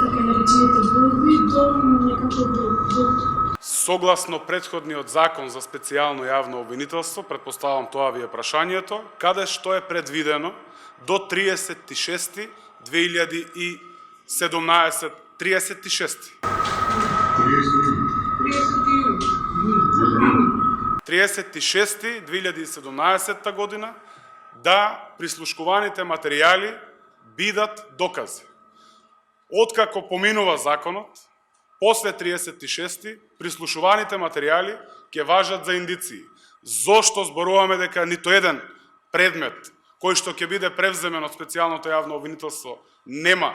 така наречените борби до некако Согласно претходниот закон за специјално јавно обвинителство, претпоставам тоа ви е прашањето, каде што е предвидено до 36. 2017 36. 36. 2017 година да прислушкуваните материјали бидат докази. Откако поминува законот, после 36. прислушуваните материјали ќе важат за индиции. Зошто зборуваме дека ниту еден предмет кој што ќе биде превземен од специјалното јавно обвинителство нема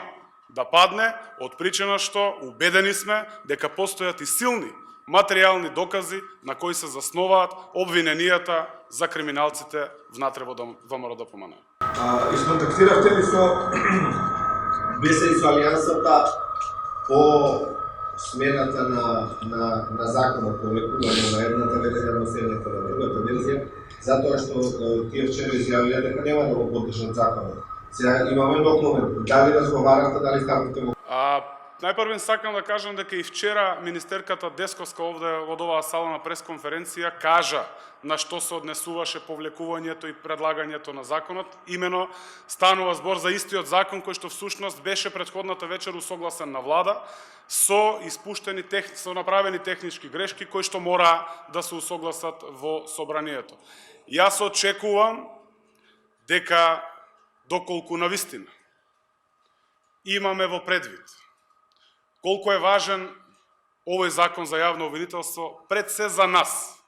да падне, од причина што убедени сме дека постојат и силни материјални докази на кои се засноваат обвиненијата за криминалците внатре во ВМРО-ДПМНЕ. Исконтактиравте ли со БС и со Алијансата по смената на законот по лекување на едната верзија на смената на другата верзија, затоа што тие вчера изјавиле дека нема да го поддржат законот. Сега имаме документ. Дали разговаравте, дали ставате во... Најпрво сакам да кажам дека и вчера министерката Десковска овде од оваа сала на пресконференција кажа на што се однесуваше повлекувањето и предлагањето на законот. Имено станува збор за истиот закон кој што всушност беше претходната вечер усогласен на влада со со направени технички грешки кои што мора да се усогласат во собранието. Јас очекувам дека доколку навистина имаме во предвид колку е важен овој закон за јавно обвинителство пред се за нас,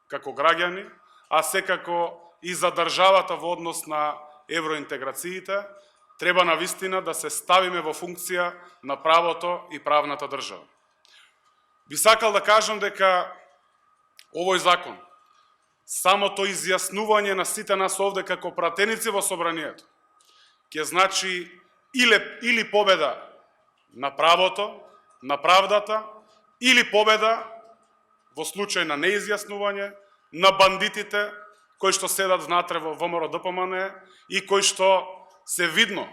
како граѓани, а секако и за државата во однос на евроинтеграциите, треба навистина да се ставиме во функција на правото и правната држава. Би сакал да кажам дека овој закон, самото изјаснување на сите нас овде како пратеници во собранието, ќе значи или победа на правото, на правдата, или победа во случај на неизјаснување на бандитите кои што седат внатре во ВМРО-ДПМНЕ и кои што се видно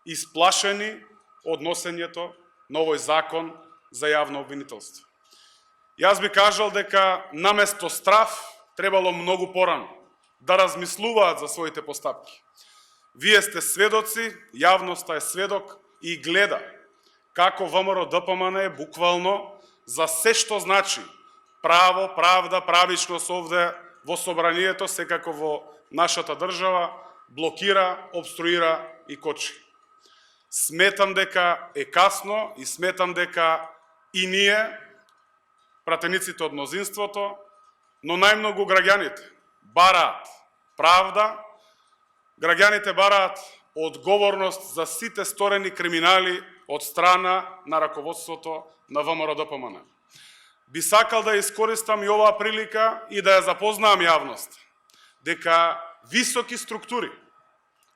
исплашени од носењето на овој закон за јавно обвинителство. Јас би кажал дека наместо страф требало многу порано да размислуваат за своите постапки. Вие сте сведоци, јавноста е сведок и гледа како ВМРО-ДПМНЕ буквално за се што значи право, правда, правичност овде во собранието, секако во нашата држава, блокира, обструира и кочи. Сметам дека е касно и сметам дека и ние, пратениците од мнозинството, но најмногу граѓаните бараат правда, граѓаните бараат одговорност за сите сторени криминали од страна на раководството на ВМРО-ДПМНЕ. Би сакал да искористам и оваа прилика и да ја запознаам јавност дека високи структури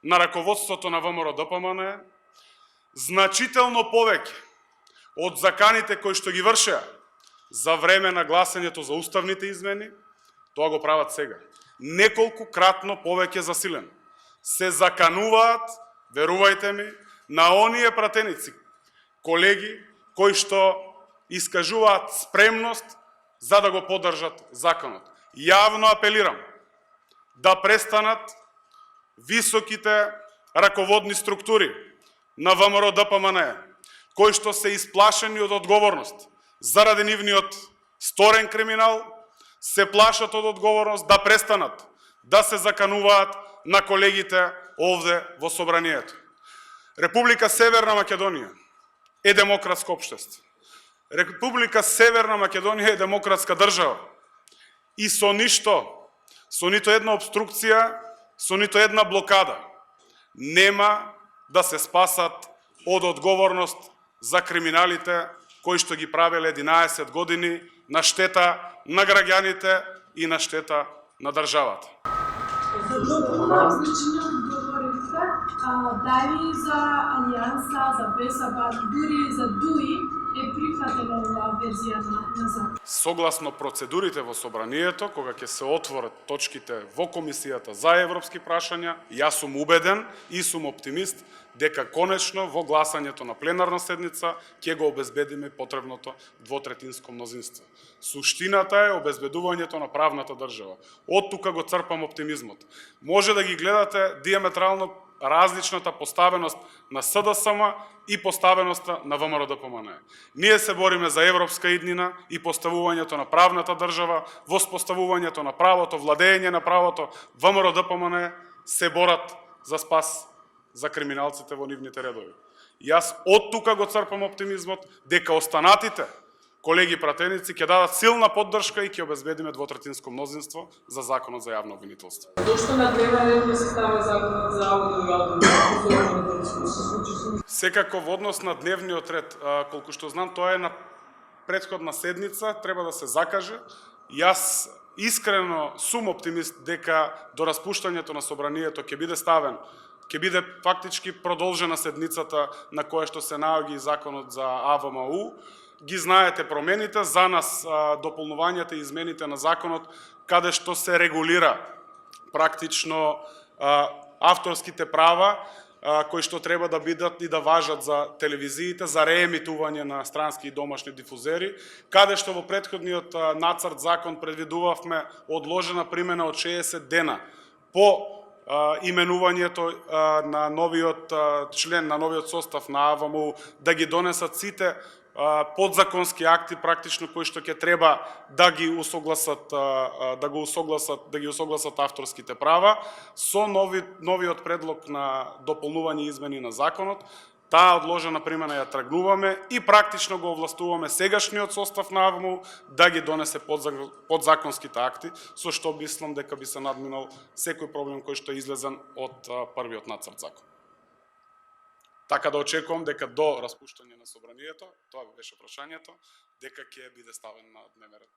на раководството на ВМРО-ДПМНЕ значително повеќе од заканите кои што ги вршеа за време на гласањето за уставните измени, тоа го прават сега. Неколку кратно повеќе засилено. Се закануваат, верувајте ми, на оние пратеници, колеги, кои што искажуваат спремност за да го поддржат законот. Јавно апелирам да престанат високите раководни структури на ВМРО-ДПМНЕ, кои што се исплашени од одговорност заради нивниот сторен криминал, се плашат од одговорност да престанат да се закануваат на колегите овде во собранието. Република Северна Македонија е демократско општество. Република Северна Македонија е демократска држава. И со нито една обструкција, со нито една блокада, нема да се спасат од одговорност за криминалите кои што ги правеле 11 години на штета на граѓаните и на штета на државата. За допълна, значи не отговорихте дали за Алијанса, за БСБ, дури за ДУИ е прифатила оваа верзија на закон. Согласно процедурите во собранието, кога ќе се отворат точките во Комисијата за европски прашања, јас сум убеден и сум оптимист дека конечно во гласањето на пленарна седница ќе го обезбедиме потребното двотретинско мнозинство. Суштината е обезбедувањето на правната држава. Од тука го црпам оптимизмот. Може да ги гледате диаметрално различната поставеност на СДСМ и поставеноста на ВМРО-ДПМНЕ. Ние се бориме за европска иднина и поставувањето на правната држава, воспоставувањето на правото, владење на правото. ВМРО-ДПМНЕ се борат за спас за криминалците во нивните редови. Јас од тука го црпам оптимизмот дека останатите колеги пратеници ќе дадат силна поддршка и ќе обезбедиме двотретинско мнозинство за законот за јавно обвинителство. Зошто на дневен ред не се става законот за аудио? Секако во однос на дневниот ред, колку што знам, тоа е на претходна седница, треба да се закаже. Јас искрено сум оптимист дека до распуштањето на собранието ќе биде ставен, ќе биде фактички продолжена седницата на која што се наоѓа и законот за АВМУ. Ги знаете промените, за нас дополнувањата и измените на законот, каде што се регулира практично авторските права, кои што треба да бидат и да важат за телевизиите, за реемитување на странски и домашни дифузери, каде што во претходниот нацрт закон предвидувавме одложена примена од 60 дена по именувањето на новиот член, на новиот состав на АВМУ, да ги донесат сите подзаконски акти практично кои што ќе треба да ги усогласат авторските права со новиот предлог на дополнување и измени на законот. Таа одложена примена ја тргнуваме и практично го овластуваме сегашниот состав на АВМУ да ги донесе подзаконските акти, со што мислам дека би се надминал секој проблем кој што е излезен од првиот нацрт закон. Така да очекувам дека до распуштање на собранието, тоа беше прашањето, дека ќе биде ставен на дневен ред.